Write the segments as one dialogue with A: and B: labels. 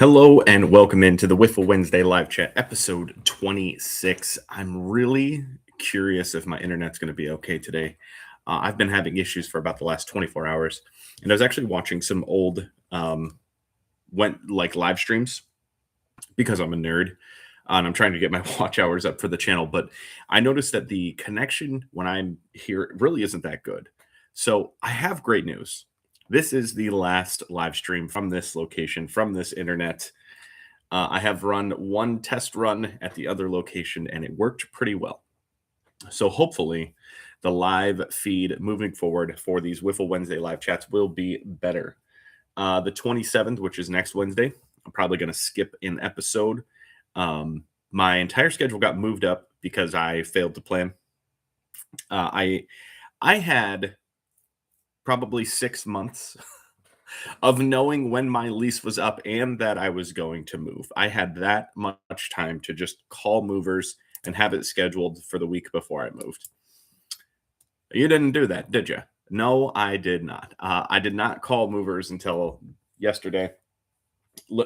A: Hello and welcome into the Wiffle Wednesday live chat, episode 26. I'm really curious if my internet's going to be okay today. I've been having issues for about the last 24 hours, and I was actually watching some old went like live streams because I'm a nerd and I'm trying to get my watch hours up for the channel. But I noticed that the connection when I'm here really isn't that good. So I have great news. This is the last live stream from this location, from this internet. I have run one test run at the other location and it worked pretty well. So hopefully, the live feed moving forward for these Wiffle Wednesday live chats will be better. The 27th, which is next Wednesday, I'm probably going to skip an episode. My entire schedule got moved up because I failed to plan. I had probably 6 months of knowing when my lease was up and that I was going to move. I had that much time to just call movers and have it scheduled for the week before I moved. You didn't do that, did you? No, I did not. I did not call movers until yesterday.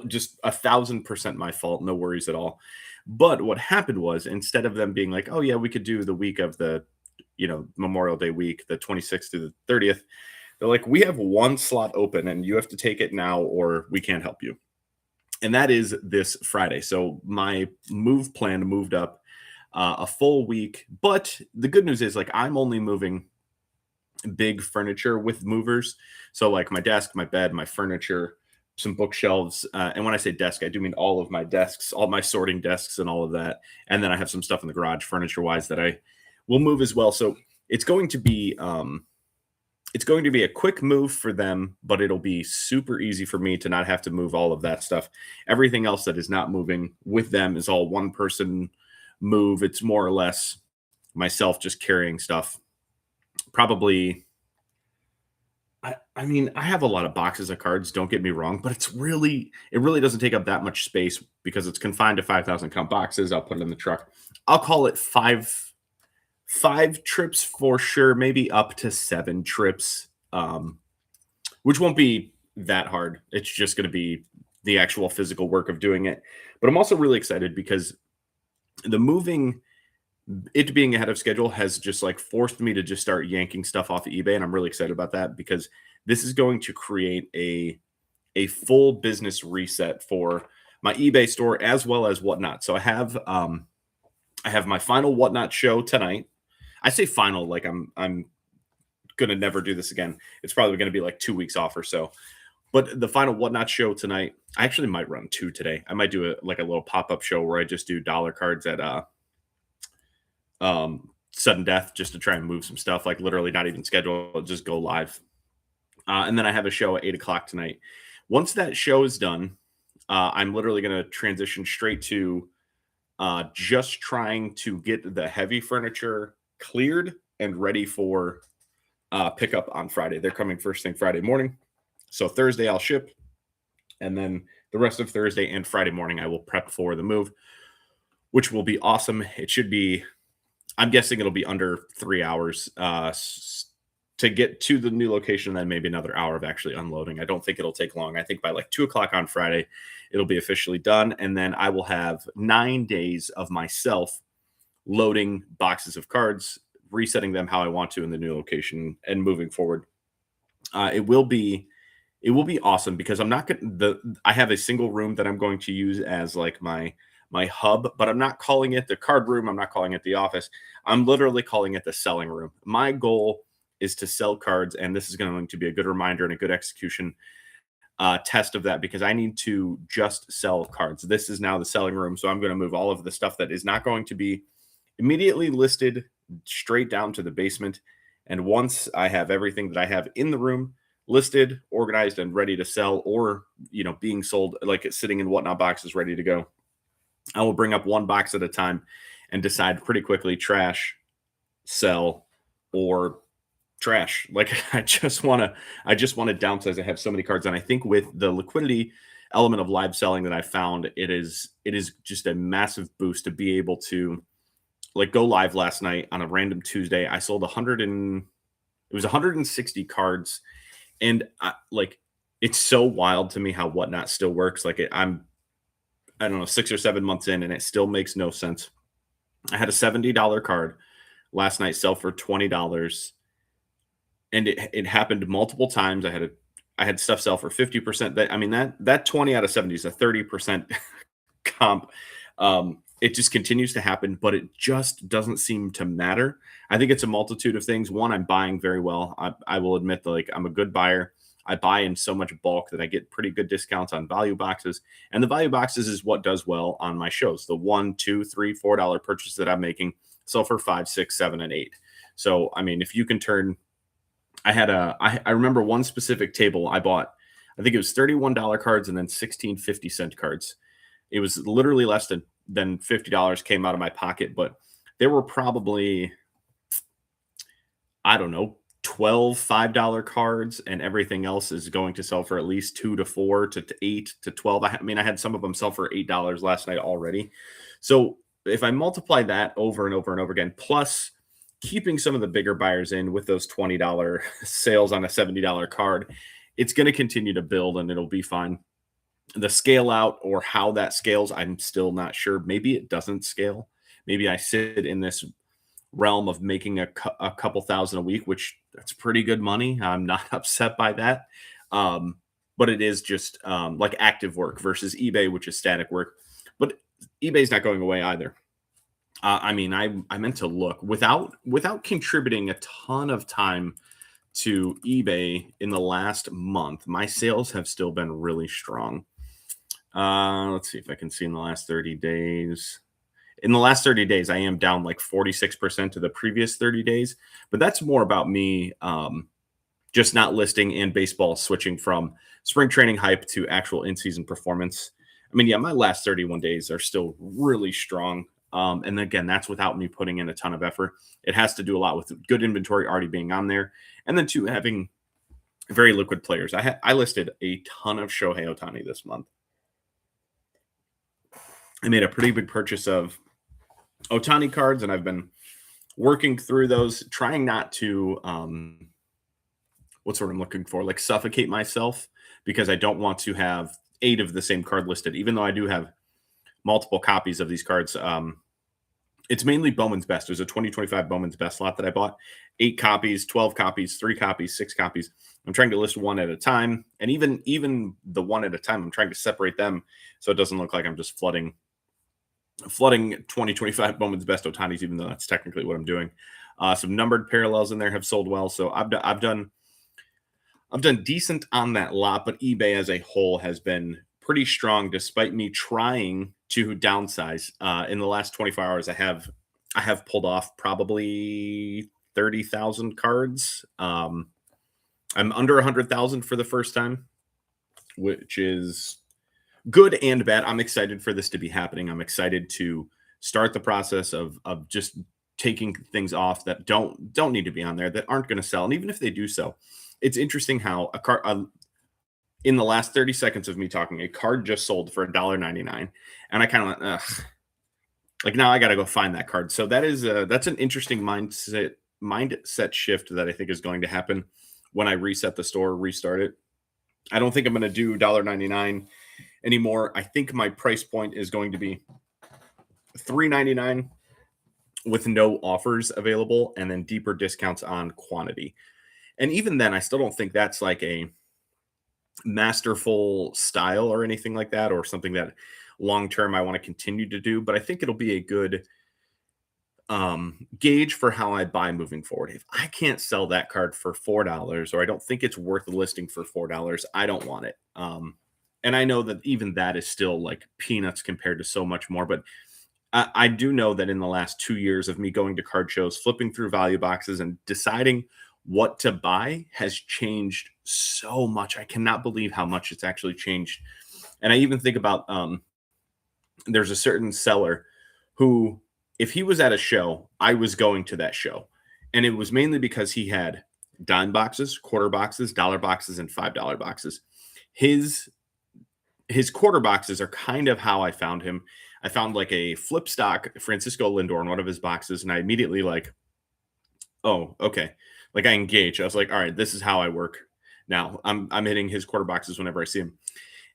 A: Just 1,000% my fault. No worries at all. But what happened was instead of them being like, oh, yeah, we could do the week of the, Memorial Day week, the 26th to the 30th, they're like, we have one slot open and you have to take it now or we can't help you. And that is this Friday. So my move plan moved up a full week. But the good news is, like, I'm only moving big furniture with movers. So, like, my desk, my bed, my furniture, some bookshelves. And when I say desk, I do mean all of my desks, all my sorting desks, and all of that. And then I have some stuff in the garage, furniture wise, that I will move as well. So it's going to be a quick move for them, but it'll be super easy for me to not have to move all of that stuff. Everything else that is not moving with them is all one person move. It's more or less myself just carrying stuff. Probably, I mean, I have a lot of boxes of cards, don't get me wrong, but it really doesn't take up that much space because it's confined to 5,000 count boxes. I'll put it in the truck. I'll call it five trips for sure, maybe up to 7 trips, which won't be that hard. It's just going to be the actual physical work of doing it. But I'm also really excited because it being ahead of schedule has just like forced me to just start yanking stuff off of eBay. And I'm really excited about that because this is going to create a full business reset for my eBay store as well as Whatnot. So I have my final Whatnot show tonight. I say final, like I'm gonna never do this again. It's probably gonna be like 2 weeks off or so. But the final Whatnot show tonight, I actually might run 2 today. I might do a little pop-up show where I just do dollar cards at sudden death just to try and move some stuff, like literally not even scheduled, just go live. And then I have a show at 8 o'clock tonight. Once that show is done, I'm literally gonna transition straight to just trying to get the heavy furniture cleared and ready for pickup on Friday. They're coming first thing Friday morning. So Thursday I'll ship, and then the rest of Thursday and Friday morning I will prep for the move, which will be awesome. It should be, I'm guessing it'll be under 3 hours to get to the new location, and then maybe another hour of actually unloading. I don't think it'll take long. I think by like 2 o'clock on Friday, it'll be officially done. And then I will have 9 days of myself loading boxes of cards, resetting them how I want to in the new location, and moving forward. It will be awesome because I have a single room that I'm going to use as like my hub, but I'm not calling it the card room. I'm not calling it the office. I'm literally calling it the selling room. My goal is to sell cards, and this is going to be a good reminder and a good execution test of that because I need to just sell cards. This is now the selling room, so I'm going to move all of the stuff that is not going to be immediately listed straight down to the basement. And once I have everything that I have in the room listed, organized, and ready to sell, or being sold, like it's sitting in Whatnot boxes ready to go, I will bring up one box at a time and decide pretty quickly: trash, sell, or trash. Like I just want to downsize. I have so many cards, and I think with the liquidity element of live selling that I found, it is just a massive boost to be able to like go live last night on a random Tuesday. I sold 160 cards, and it's so wild to me how Whatnot still works. Like I don't know, 6 or 7 months in, and it still makes no sense. I had a $70 card last night sell for $20, and it happened multiple times. I had stuff sell for 50%. That I mean that 20 out of 70 is a 30% comp. It just continues to happen, but it just doesn't seem to matter. I think it's a multitude of things. One, I'm buying very well. I will admit that like I'm a good buyer. I buy in so much bulk that I get pretty good discounts on value boxes. And the value boxes is what does well on my shows. The $1, $2, $3, $4 purchase that I'm making sell for 5, 6, 7, and 8. So I mean, if you can turn I remember one specific table I bought. I think it was $31 cards and then 16 50-cent cards. It was literally less than $50 came out of my pocket, but there were probably, I don't know, 12 $5 cards, and everything else is going to sell for at least 2 to 4 to 8 to 12. I mean, I had some of them sell for $8 last night already. So if I multiply that over and over and over again, plus keeping some of the bigger buyers in with those $20 sales on a $70 card, it's going to continue to build and it'll be fine. The scale out or how that scales, I'm still not sure. Maybe it doesn't scale. Maybe I sit in this realm of making a couple thousand a week, which that's pretty good money. I'm not upset by that. But it is just like active work versus eBay, which is static work. But eBay's not going away either. I mean, I meant to look without contributing a ton of time to eBay in the last month. My sales have still been really strong. Let's see if I can see in the last 30 days. In the last 30 days, I am down like 46% to the previous 30 days, but that's more about me just not listing and baseball switching from spring training hype to actual in-season performance. I mean, yeah, my last 31 days are still really strong. And again, that's without me putting in a ton of effort. It has to do a lot with good inventory already being on there. And then two, having very liquid players. I listed a ton of Shohei Ohtani this month. I made a pretty big purchase of Ohtani cards, and I've been working through those, trying not to, what's what I'm looking for, like suffocate myself, because I don't want to have 8 of the same card listed, even though I do have multiple copies of these cards. It's mainly Bowman's Best. There's a 2025 Bowman's Best lot that I bought. 8 copies, 12 copies, 3 copies, 6 copies. I'm trying to list one at a time. And even the one at a time, I'm trying to separate them so it doesn't look like I'm just flooding 2025 Bowman's Best Ohtanis, even though that's technically what I'm doing. Some numbered parallels in there have sold well. So I've done decent on that lot, but eBay as a whole has been pretty strong despite me trying to downsize. In the last 24 hours, I have pulled off probably 30,000 cards. I'm under 100,000 for the first time, which is good and bad. I'm excited for this to be happening. I'm excited to start the process of just taking things off that don't need to be on there, that aren't going to sell. And even if they do sell, it's interesting how a card in the last 30 seconds of me talking, a card just sold for $1.99, and I kind of went, ugh. Like now I got to go find that card. So that's an interesting mindset shift that I think is going to happen when I reset the store, restart it. I don't think I'm going to do $1.99 anymore. I think my price point is going to be $3.99 with no offers available, and then deeper discounts on quantity. And even then, I still don't think that's like a masterful style or anything like that, or something that long term I want to continue to do. But I think it'll be a good gauge for how I buy moving forward. If I can't sell that card for $4, or I don't think it's worth the listing for $4, I don't want it. And I know that even that is still like peanuts compared to so much more. But I do know that in the last 2 years of me going to card shows, flipping through value boxes, and deciding what to buy has changed so much. I cannot believe how much it's actually changed. And I even think about there's a certain seller who, if he was at a show, I was going to that show. And it was mainly because he had dime boxes, quarter boxes, dollar boxes, and $5 boxes. His quarter boxes are kind of how I found him. I found like a flip stock Francisco Lindor in one of his boxes, and I immediately like, oh, okay. Like I engaged. I was like, all right, this is how I work. now. I'm hitting his quarter boxes whenever I see him.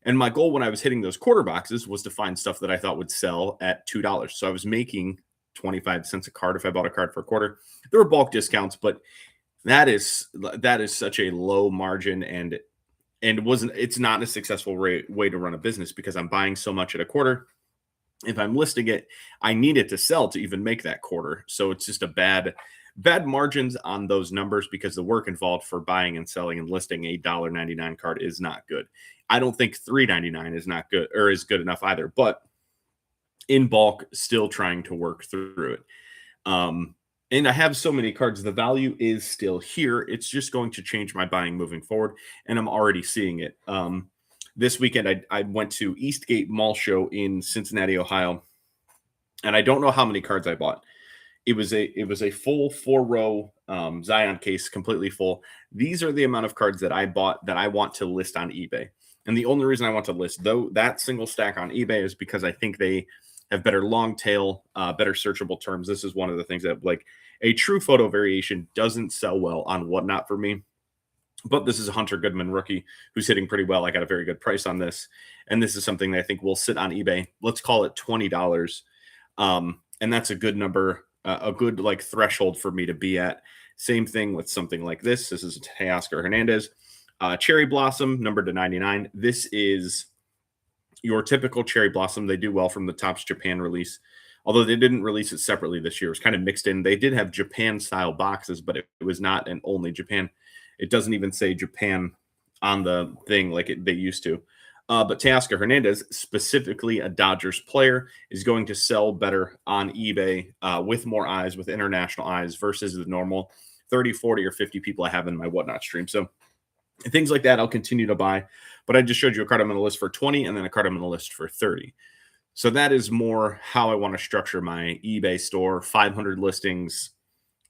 A: And my goal when I was hitting those quarter boxes was to find stuff that I thought would sell at $2. So I was making 25 cents a card if I bought a card for a quarter. There were bulk discounts, but that is such a low margin, and it's not a successful way to run a business because I'm buying so much at a quarter. If I'm listing it, I need it to sell to even make that quarter. So it's just a bad margins on those numbers because the work involved for buying and selling and listing a $1.99 card is not good. I don't think $3.99 is not good or is good enough either, but in bulk, still trying to work through it. And I have so many cards. The value is still here. It's just going to change my buying moving forward, and I'm already seeing it. This weekend, I went to Eastgate Mall Show in Cincinnati, Ohio, and I don't know how many cards I bought. It was a full 4-row Zion case, completely full. These are the amount of cards that I bought that I want to list on eBay. And the only reason I want to list that single stack on eBay is because I think they have better long tail, better searchable terms. This is one of the things that, like, a true photo variation doesn't sell well on Whatnot for me. But this is a Hunter Goodman rookie who's hitting pretty well. I got a very good price on this. And this is something that I think will sit on eBay. Let's call it $20. And that's a good number, a good like threshold for me to be at. Same thing with something like this. This is Teoscar Hernandez. Cherry Blossom, number to 99. This is your typical Cherry Blossom. They do well from the Topps Japan release, although they didn't release it separately this year. It was kind of mixed in. They did have Japan-style boxes, but it was not an only Japan. It doesn't even say Japan on the thing like they used to. But Teoscar Hernandez, specifically a Dodgers player, is going to sell better on eBay with more eyes, with international eyes, versus the normal 30, 40, or 50 people I have in my Whatnot stream. So things like that I'll continue to buy. But I just showed you a card I'm going to list for 20 and then a card I'm going to list for 30. So that is more how I want to structure my eBay store, 500 listings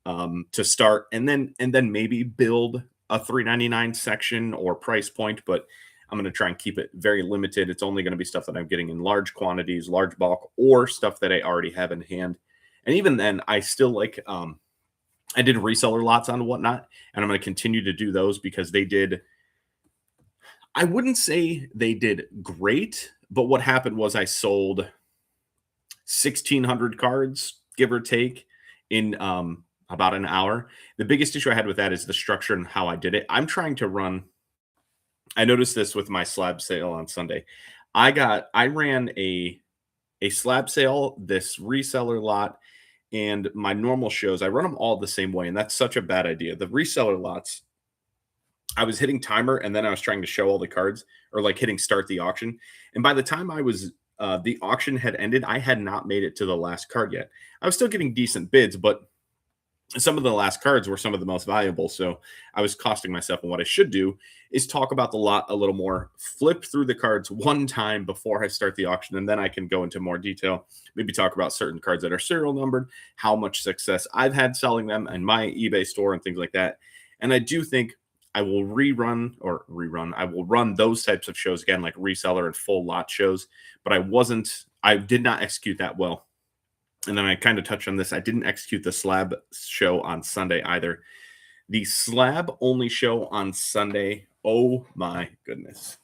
A: to start, and then maybe build a $3.99 section or price point, but I'm going to try and keep it very limited. It's only going to be stuff that I'm getting in large quantities, large bulk, or stuff that I already have in hand. And even then, I still like, I did reseller lots on Whatnot, and I'm going to continue to do those because I wouldn't say they did great, but what happened was I sold 1,600 cards, give or take, in about an hour. The biggest issue I had with that is the structure and how I did it. I'm trying to run. I noticed this with my slab sale on Sunday. I ran a slab sale, this reseller lot, and my normal shows. I run them all the same way, and that's such a bad idea. The reseller lots, I was hitting timer, and then I was trying to show all the cards, or like hitting start the auction. And by the time I was the auction had ended, I had not made it to the last card yet. I was still getting decent bids, but some of the last cards were some of the most valuable. So I was costing myself. And what I should do is talk about the lot a little more, flip through the cards one time before I start the auction. And then I can go into more detail, maybe talk about certain cards that are serial numbered, how much success I've had selling them in my eBay store and things like that. And I do think I will I will run those types of shows again, like reseller and full lot shows. But I did not execute that well. And then I kind of touched on this. I didn't execute the slab show on Sunday either. The slab only show on Sunday. Oh my goodness.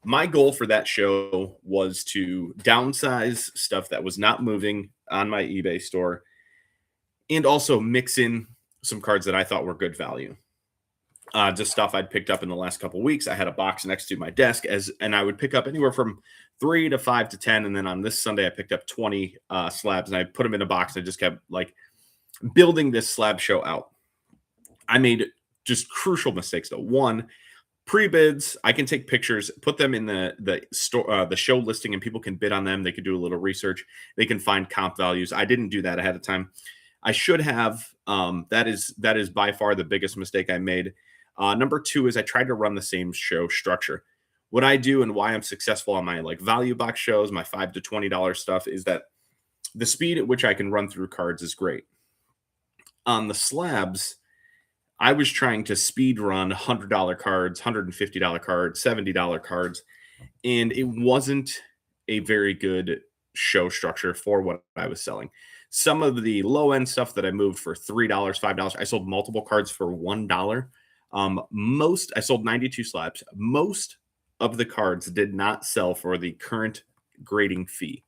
A: My goal for that show was to downsize stuff that was not moving on my eBay store and also mix in some cards that I thought were good value. Just stuff I'd picked up in the last couple of weeks. I had a box next to my desk and I would pick up anywhere from 3 to 5 to 10. And then on this Sunday, I picked up 20 slabs and I put them in a box. And I just kept like building this slab show out. I made just crucial mistakes though. One, pre-bids, I can take pictures, put them in the store, the show listing, and people can bid on them. They could do a little research. They can find comp values. I didn't do that ahead of time. I should have. That is by far the biggest mistake I made. Number 2 is I tried to run the same show structure. What I do and why I'm successful on my like value box shows, my $5 to $20 stuff, is that the speed at which I can run through cards is great. On the slabs, I was trying to speed run $100 cards, $150 cards, $70 cards, and it wasn't a very good show structure for what I was selling. Some of the low end stuff that I moved for $3, $5, I sold multiple cards for $1. I sold 92 slabs. Most of the cards did not sell for the current grading fee,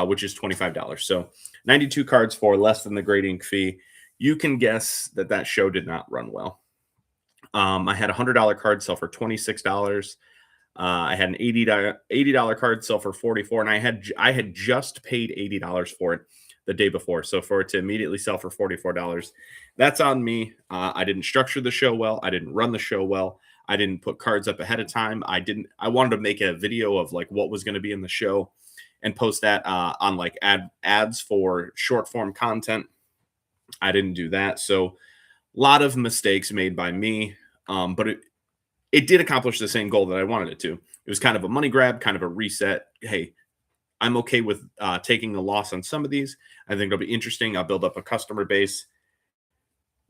A: which is $25. So 92 cards for less than the grading fee. You can guess that that show did not run well. I had a $100 card sell for $26. I had an $80 card sell for 44, and I had just paid $80 for it the day before. So for it to immediately sell for $44, that's on me. I didn't structure the show well. I didn't run the show well. I didn't put cards up ahead of time. I wanted to make a video of like what was going to be in the show and post that on like ads for short form content. I didn't do that. So a lot of mistakes made by me. But it did accomplish the same goal that I wanted it to. It was kind of a money grab, kind of a reset. Hey, I'm okay with taking a loss on some of these. I think it'll be interesting. I'll build up a customer base.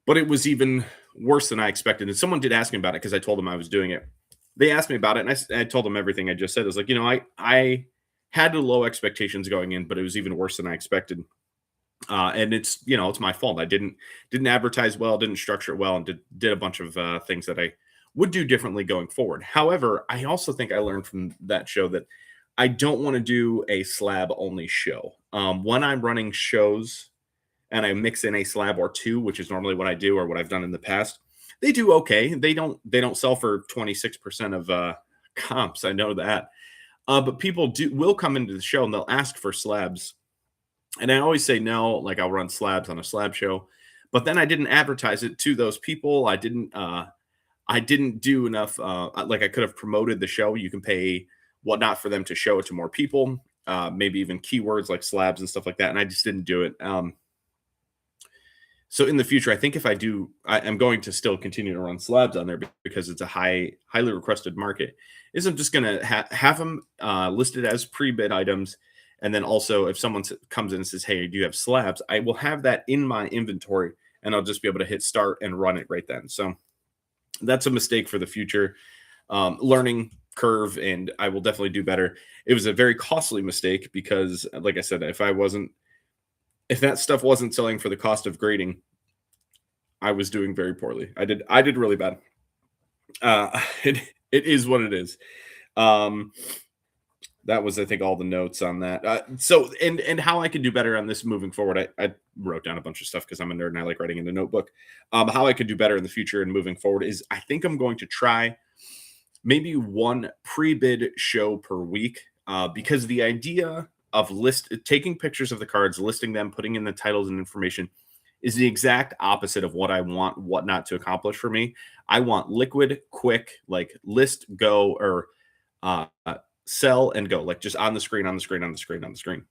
A: But it was even worse than I expected. And someone did ask me about it because I told them I was doing it. They asked me about it, and I told them everything I just said. It was like, I had low expectations going in, but it was even worse than I expected. And it's my fault. I didn't advertise well, didn't structure it well, and did a bunch of things that I would do differently going forward. However, I also think I learned from that show that I don't want to do a slab only show. When I'm running shows and I mix in a slab or two, which is normally what I do or what I've done in the past, they do okay. They don't sell for 26% of comps. I know that. But people will come into the show and they'll ask for slabs. And I always say no, like I'll run slabs on a slab show. But then I didn't advertise it to those people. I didn't do enough. Like I could have promoted the show. You can pay whatnot for them to show it to more people, maybe even keywords like slabs and stuff like that. And I just didn't do it. So in the future, I think if I do, I'm going to still continue to run slabs on there because it's a highly requested market. Is I'm just going to have them listed as pre-bid items. And then also if someone comes in and says, hey, do you have slabs? I will have that in my inventory and I'll just be able to hit start and run it right then. So that's a mistake for the future, learning curve, and I will definitely do better. It was a very costly mistake because, like I said, if that stuff wasn't selling for the cost of grading, I was doing very poorly. I did really bad. It is what it is. That was, I think, all the notes on that. So how I could do better on this moving forward. I wrote down a bunch of stuff because I'm a nerd and I like writing in a notebook. How I could do better in the future and moving forward is I think I'm going to try maybe one pre-bid show per week because the idea of taking pictures of the cards, listing them, putting in the titles and information is the exact opposite of what I want whatnot to accomplish for me. I want liquid, quick, like list, go, or sell and go, like just on the screen.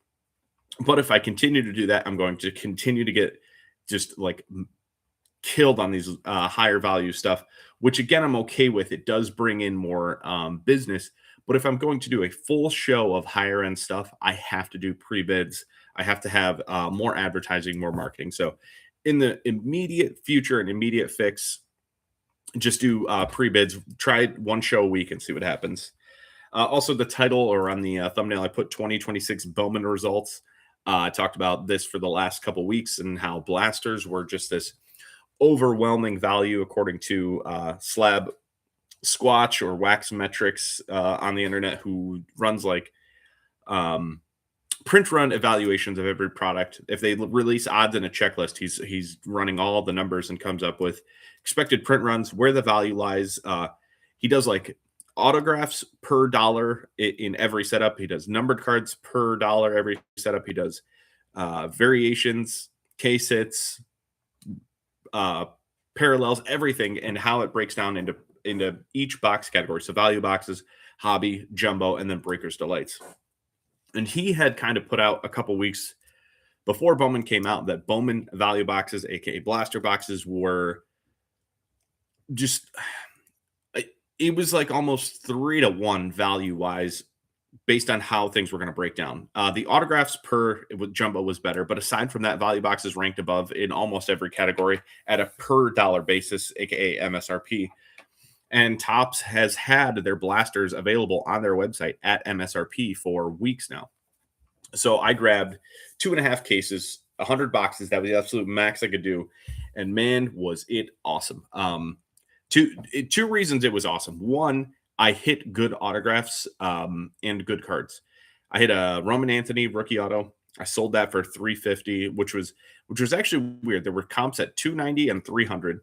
A: But if I continue to do that, I'm going to continue to get just like killed on these higher value stuff, which again, I'm okay with. It does bring in more business. But if I'm going to do a full show of higher end stuff, I have to do pre-bids. I have to have more advertising, more marketing. So in the immediate future and immediate fix, just do pre-bids. Try one show a week and see what happens. Also, the title or on the thumbnail, I put 2026 Bowman results. I talked about this for the last couple weeks and how blasters were just this overwhelming value according to Slab Squatch or Wax Metrics on the internet, who runs like print run evaluations of every product. If they release odds in a checklist, he's running all the numbers and comes up with expected print runs, where the value lies. He does like autographs per dollar in every setup. He does numbered cards per dollar every setup. He does variations, case hits, parallels, everything, and how it breaks down into each box category. So value boxes, hobby, jumbo, and then breakers delights. And he had kind of put out a couple weeks before Bowman came out that Bowman value boxes, aka blaster boxes, were just, it was like almost 3-1 value wise based on how things were going to break down. The autographs per jumbo was better, but aside from that, value boxes ranked above in almost every category at a per dollar basis, aka MSRP. And Topps has had their blasters available on their website at MSRP for weeks now. So I grabbed 2.5 cases, 100 boxes. That was the absolute max I could do. And man, was it awesome. Two reasons it was awesome. One, I hit good autographs and good cards. I hit a Roman Anthony rookie auto. I sold that for 350, which was actually weird. There were comps at 290 and 300.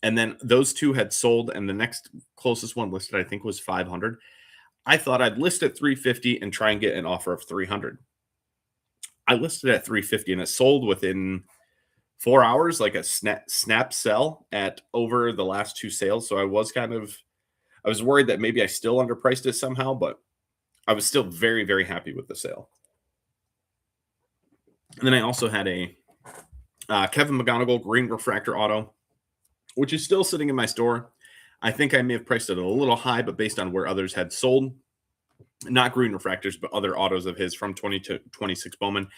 A: And then those two had sold, and the next closest one listed, I think, was 500. I thought I'd list at 350 and try and get an offer of 300. I listed at 350 and it sold within 4 hours, like a snap sell at over the last two sales. So I was worried that maybe I still underpriced it somehow, but I was still very, very happy with the sale. And then I also had a Kevin McGonigal green refractor auto, which is still sitting in my store. I think I may have priced it a little high, but based on where others had sold, not green refractors, but other autos of his from 20 to 26 Bowman,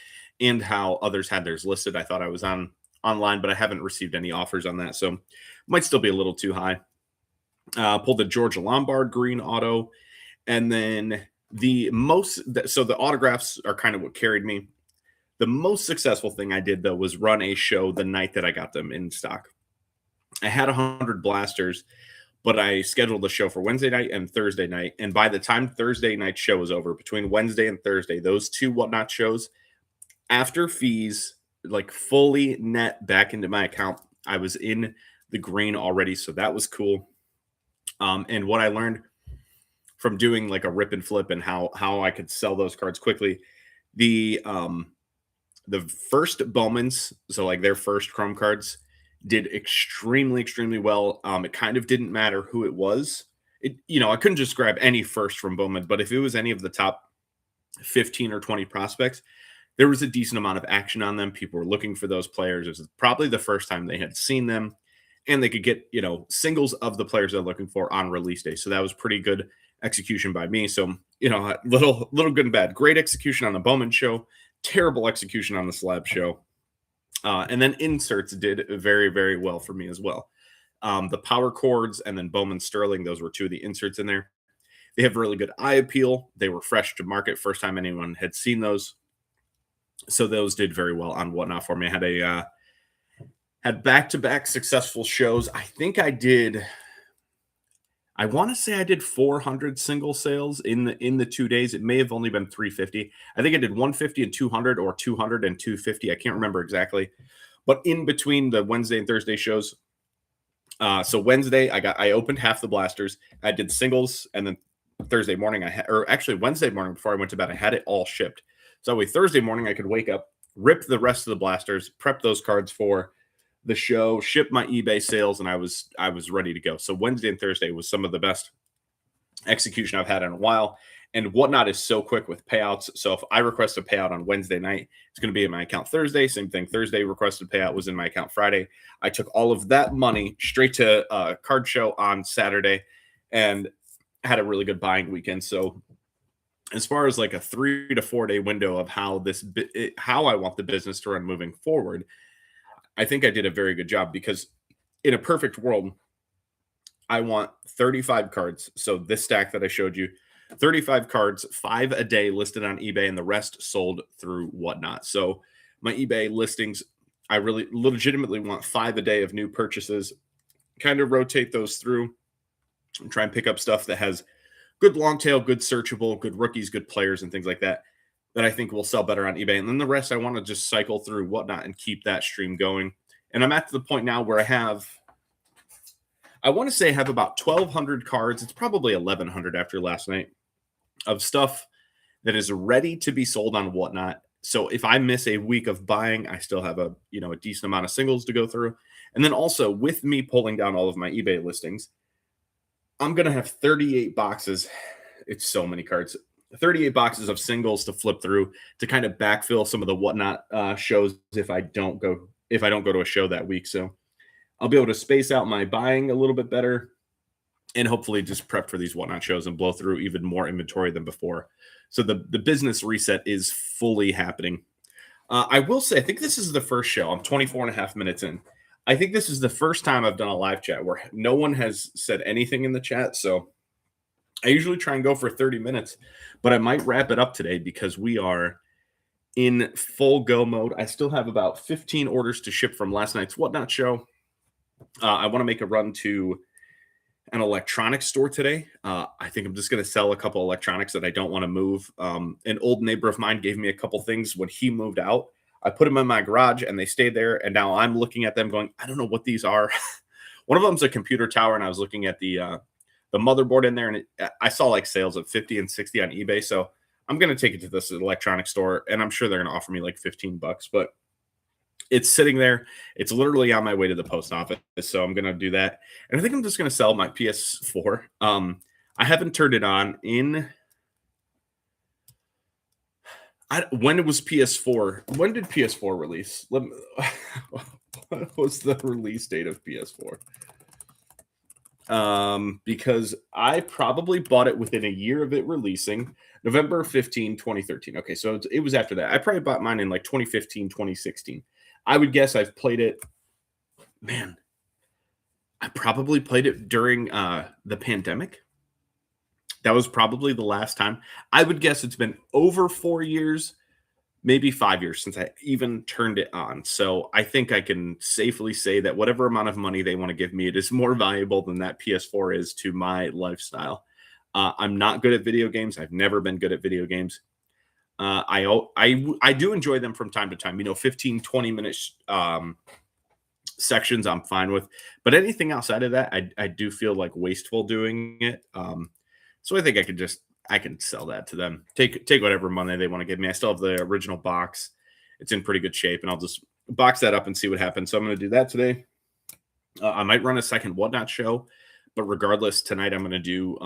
A: and how others had theirs listed, I thought I was online, but I haven't received any offers on that, so might still be a little too high. Pulled the Georgia Lombard green auto, and then the autographs are kind of what carried me. The most successful thing I did, though, was run a show the night that I got them in stock. I had 100 blasters, but I scheduled the show for Wednesday night and Thursday night. And by the time Thursday night show was over, between Wednesday and Thursday, those two whatnot shows, after fees, like fully net back into my account, I was in the green already. So that was cool. And what I learned from doing like a rip and flip and how I could sell those cards quickly, the first Bowmans, so like their first Chrome cards, did extremely, extremely well. It kind of didn't matter who it was. I couldn't just grab any first from Bowman, but if it was any of the top 15 or 20 prospects, there was a decent amount of action on them. People were looking for those players. It was probably the first time they had seen them, and they could get, singles of the players they're looking for on release day. So that was pretty good execution by me. So, little good and bad. Great execution on the Bowman show, terrible execution on the Slab show. And then inserts did very, very well for me as well. The power chords and then Bowman Sterling, those were two of the inserts in there. They have really good eye appeal. They were fresh to market, first time anyone had seen those. So those did very well on whatnot for me. I had back-to-back successful shows. I think I want to say I did 400 single sales in the 2 days. It may have only been 350. I think I did 150 and 200 or 200 and 250. I can't remember exactly. But in between the Wednesday and Thursday shows, so Wednesday I opened half the blasters. I did singles, and then Thursday morning Wednesday morning before I went to bed, I had it all shipped. So that way Thursday morning I could wake up, rip the rest of the blasters, prep those cards for the show, ship my eBay sales, and I was ready to go. So Wednesday and Thursday was some of the best execution I've had in a while. And whatnot is so quick with payouts. So if I request a payout on Wednesday night, it's going to be in my account Thursday. Same thing. Thursday requested payout was in my account Friday. I took all of that money straight to a card show on Saturday and had a really good buying weekend. So as far as like a 3 to 4 day window of how I want the business to run moving forward, I think I did a very good job, because in a perfect world, I want 35 cards. So this stack that I showed you, 35 cards, 5 a day listed on eBay, and the rest sold through whatnot. So my eBay listings, I really legitimately want 5 a day of new purchases, kind of rotate those through and try and pick up stuff that has good long tail, good searchable, good rookies, good players, and things like that I think will sell better on eBay. And then the rest, I want to just cycle through whatnot and keep that stream going. And I'm at the point now where I want to say I have about 1,200 cards. It's probably 1,100 after last night of stuff that is ready to be sold on whatnot. So if I miss a week of buying, I still have a decent amount of singles to go through. And then also with me pulling down all of my eBay listings, I'm going to have 38 boxes. It's so many cards. 38 boxes of singles to flip through to kind of backfill some of the whatnot shows if I don't go to a show that week. So I'll be able to space out my buying a little bit better and hopefully just prep for these whatnot shows and blow through even more inventory than before. So the business reset is fully happening. I will say, I think this is the first show. I'm 24 and a half minutes in. I think this is the first time I've done a live chat where no one has said anything in the chat. So I usually try and go for 30 minutes, but I might wrap it up today because we are in full go mode. I still have about 15 orders to ship from last night's whatnot show. I want to make a run to an electronics store today. I think I'm just going to sell a couple electronics that I don't want to move. An old neighbor of mine gave me a couple things when he moved out. I put them in my garage and they stayed there. And now I'm looking at them going, I don't know what these are. One of them's a computer tower, and I was looking at the motherboard in there, and I saw like sales of 50 and 60 on eBay. So I'm going to take it to this electronics store, and I'm sure they're going to offer me like $15, but it's sitting there. It's literally on my way to the post office. So I'm going to do that. And I think I'm just going to sell my PS4. I haven't turned it on in when it was PS4. When did PS4 release? What was the release date of PS4? Because I probably bought it within a year of it releasing. November 15, 2013. Okay, so it was after that. I probably bought mine in like 2015, 2016. I would guess I've played it. Man, I probably played it during the pandemic. That was probably the last time. I would guess it's been over 4 years, maybe 5 years since I even turned it on. So I think I can safely say that whatever amount of money they want to give me, it is more valuable than that PS4 is to my lifestyle. I'm not good at video games. I've never been good at video games. I do enjoy them from time to time. 15, 20 minutes sections I'm fine with. But anything outside of that, I do feel like wasteful doing it. So I think I can sell that to them. Take whatever money they want to give me. I still have the original box. It's in pretty good shape, and I'll just box that up and see what happens. So I'm going to do that today. I might run a second Whatnot show, but regardless, tonight I'm going to do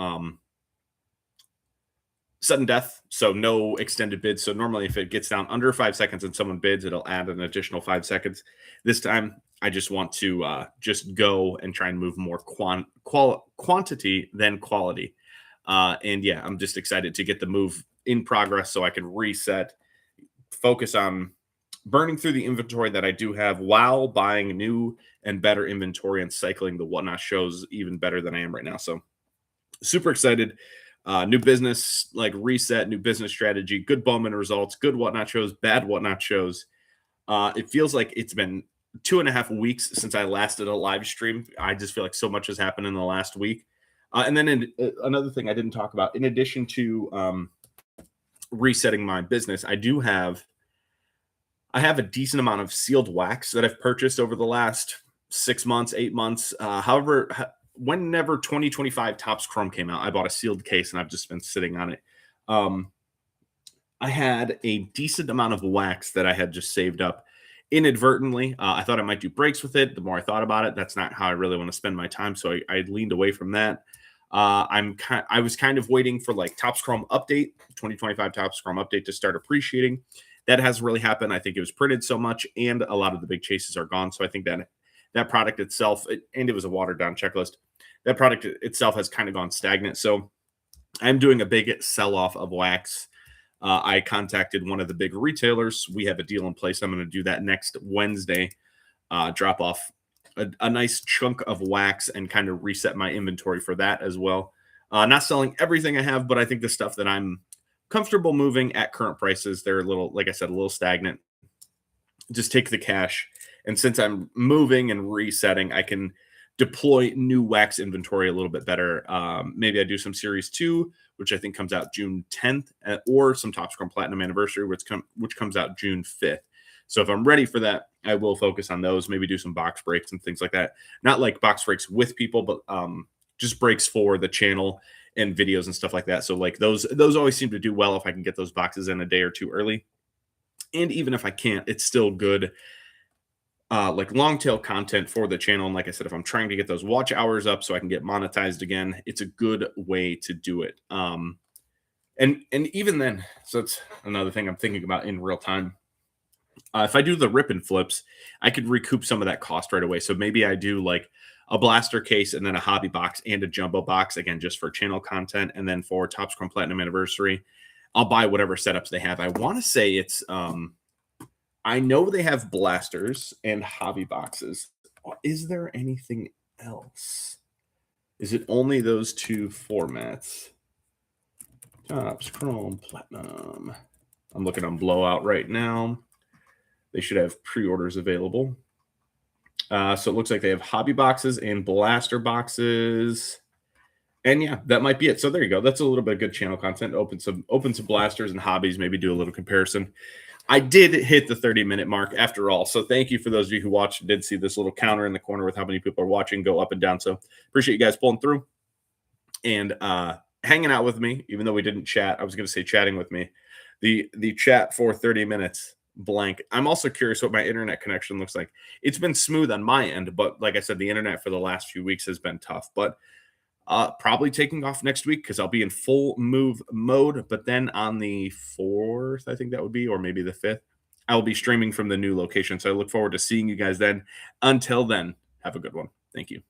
A: sudden death, so no extended bids. So normally if it gets down under 5 seconds and someone bids, it'll add an additional 5 seconds. This time I just want to just go and try and move more quantity than quality. And yeah, I'm just excited to get the move in progress so I can reset, focus on burning through the inventory that I do have while buying new and better inventory and cycling the Whatnot shows even better than I am right now. So super excited. New business, like reset, new business strategy, good Bowman results, good Whatnot shows, bad Whatnot shows. It feels like it's been 2.5 weeks since I last did a live stream. I just feel like so much has happened in the last week. And then another thing I didn't talk about, in addition to resetting my business, I have a decent amount of sealed wax that I've purchased over the last 6 months, 8 months. Whenever 2025 Topps Chrome came out, I bought a sealed case and I've just been sitting on it. I had a decent amount of wax that I had just saved up inadvertently. I thought I might do breaks with it. The more I thought about it, that's not how I really want to spend my time. So I leaned away from that. I was kind of waiting for like Topps Chrome update, 2025 Topps Chrome update to start appreciating. That hasn't really happened. I think it was printed so much and a lot of the big chases are gone. So I think that product itself, and it was a watered down checklist, that product itself has kind of gone stagnant. So I'm doing a big sell off of wax. I contacted one of the big retailers. We have a deal in place. I'm going to do that next Wednesday, drop off a nice chunk of wax and kind of reset my inventory for that as well. Not selling everything I have, but I think the stuff that I'm comfortable moving at current prices, they're a little, like I said, a little stagnant. Just take the cash. And since I'm moving and resetting, I can deploy new wax inventory a little bit better. Maybe I do some Series 2, which I think comes out June 10th, or some Topps Chrome Platinum Anniversary, which comes out June 5th. So if I'm ready for that, I will focus on those, maybe do some box breaks and things like that. Not like box breaks with people, but just breaks for the channel and videos and stuff like that. So like those always seem to do well if I can get those boxes in a day or two early. And even if I can't, it's still good like long tail content for the channel. And like I said, if I'm trying to get those watch hours up so I can get monetized again, it's a good way to do it. And even then, so it's another thing I'm thinking about in real time. If I do the rip and flips, I could recoup some of that cost right away. So maybe I do like a blaster case and then a hobby box and a jumbo box, again, just for channel content. And then for Topps Chrome Platinum Anniversary, I'll buy whatever setups they have. I want to say it's, I know they have blasters and hobby boxes. Is there anything else? Is it only those two formats? Topps Chrome Platinum. I'm looking on Blowout right now. They should have pre-orders available. So it looks like they have hobby boxes and blaster boxes. And yeah, that might be it. So there you go. That's a little bit of good channel content. Open some blasters and hobbies, maybe do a little comparison. I did hit the 30-minute mark after all. So thank you for those of you who watched and did see this little counter in the corner with how many people are watching go up and down. So appreciate you guys pulling through and hanging out with me, even though we didn't chat. I was going to say chatting with me. The chat for 30 minutes blank. I'm also curious what my internet connection looks like. It's been smooth on my end, but like I said, the internet for the last few weeks has been tough. But probably taking off next week because I'll be in full move mode. But then on the 4th, I think that would be, or maybe the 5th, I will be streaming from the new location. So I look forward to seeing you guys then. Until then, have a good one. Thank you.